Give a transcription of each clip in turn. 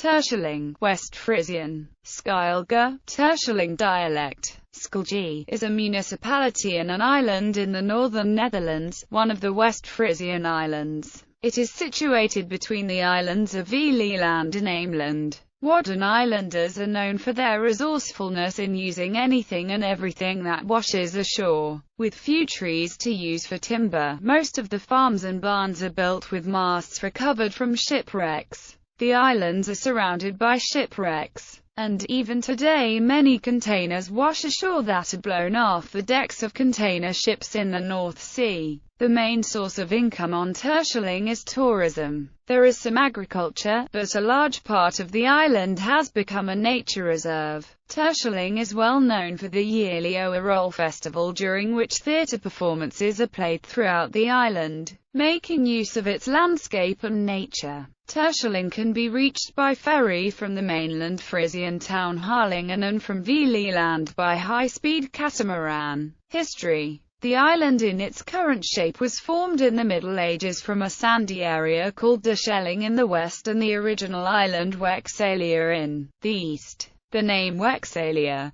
Terschelling, West Frisian, Schilge, Terschelling dialect. Schilge is a municipality and an island in the northern Netherlands, one of the West Frisian Islands. It is situated between the islands of Vlieland and Ameland. Wadden Islanders are known for their resourcefulness in using anything and everything that washes ashore. With few trees to use for timber, most of the farms and barns are built with masts recovered from shipwrecks. The islands are surrounded by shipwrecks, and even today many containers wash ashore that are blown off the decks of container ships in the North Sea. The main source of income on Terschelling is tourism. There is some agriculture, but a large part of the island has become a nature reserve. Terschelling is well known for the yearly Oerol festival, during which theatre performances are played throughout the island, making use of its landscape and nature. Terschelling can be reached by ferry from the mainland Frisian town Harlingen and from Vlieland by high-speed catamaran. History. The island in its current shape was formed in the Middle Ages from a sandy area called Terschelling in the west and the original island Wexalia in the east. The name Wexalia,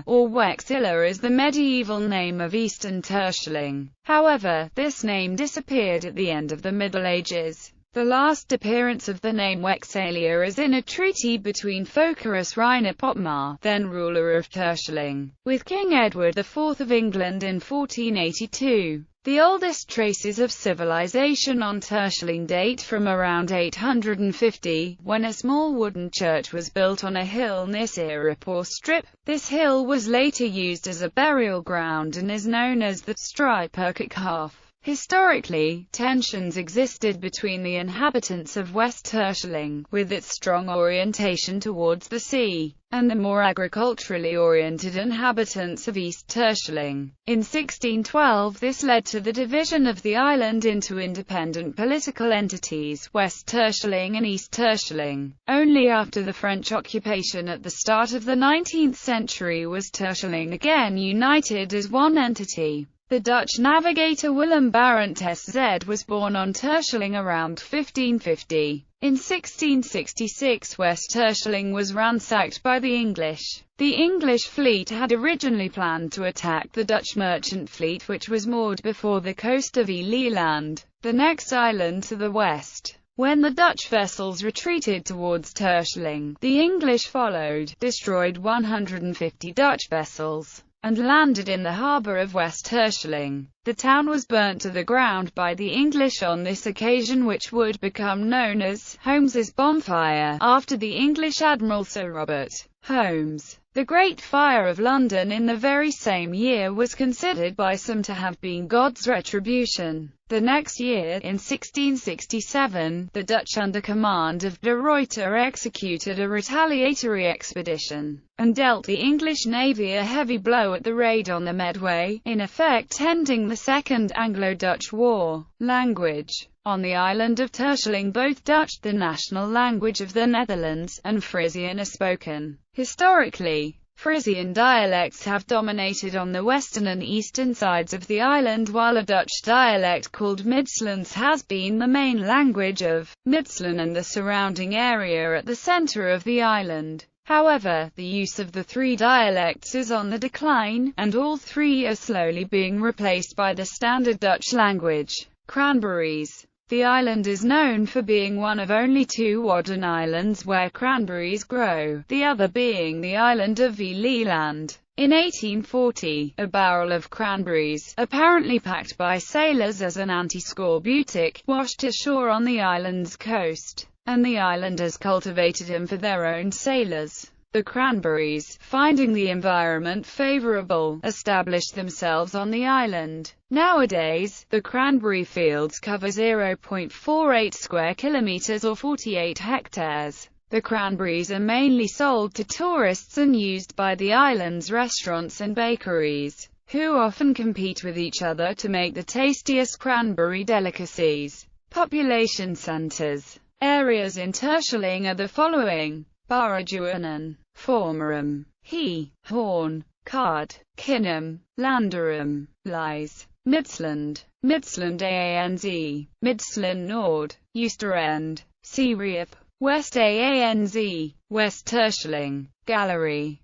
or Wexilla is the medieval name of eastern Terschelling. However, this name disappeared at the end of the Middle Ages. The last appearance of the name Wexalia is in a treaty between Phocarus Reiner Potmar, then ruler of Terschelling, with King Edward IV of England in 1482. The oldest traces of civilization on Terschelling date from around 850, when a small wooden church was built on a hill near Sirapore Strip. This hill was later used as a burial ground and is known as the Strijperkerkhof. Historically, tensions existed between the inhabitants of West Terschelling, with its strong orientation towards the sea, and the more agriculturally oriented inhabitants of East Terschelling. In 1612 this led to the division of the island into independent political entities, West Terschelling and East Terschelling. Only after the French occupation at the start of the 19th century was Terschelling again united as one entity. The Dutch navigator Willem Barent SZ was born on Terschelling around 1550. In 1666 West Terschelling was ransacked by the English. The English fleet had originally planned to attack the Dutch merchant fleet which was moored before the coast of Vlieland, the next island to the west. When the Dutch vessels retreated towards Terschelling, the English followed, destroyed 150 Dutch vessels, and landed in the harbour of West Terschelling. The town was burnt to the ground by the English on this occasion, which would become known as Holmes's Bonfire, after the English Admiral Sir Robert Holmes. The Great Fire of London in the very same year was considered by some to have been God's retribution. The next year, in 1667, the Dutch under command of de Ruyter executed a retaliatory expedition, and dealt the English navy a heavy blow at the raid on the Medway, in effect ending the Second Anglo-Dutch War. Language. On the island of Terschelling both Dutch, the national language of the Netherlands, and Frisian are spoken. Historically, Frisian dialects have dominated on the western and eastern sides of the island, while a Dutch dialect called Midslands has been the main language of Midsland and the surrounding area at the center of the island. However, the use of the three dialects is on the decline, and all three are slowly being replaced by the standard Dutch language. Cranberries. The island is known for being one of only two Wadden Islands where cranberries grow, the other being the island of Vlieland. In 1840, a barrel of cranberries, apparently packed by sailors as an anti-scorbutic, washed ashore on the island's coast, and the islanders cultivated them for their own sailors. The cranberries, finding the environment favorable, established themselves on the island. Nowadays, the cranberry fields cover 0.48 square kilometers or 48 hectares. The cranberries are mainly sold to tourists and used by the island's restaurants and bakeries, who often compete with each other to make the tastiest cranberry delicacies. Population centers. Areas in Terschelling are the following: Barrejuinen, Formerum, He, Horn, Card, Kinnem, Landerum, Lies, Midsland, Midsland AANZ, Midsland Nord, Usterend, Seariep, West Aanz, West Terschelling, Gallery.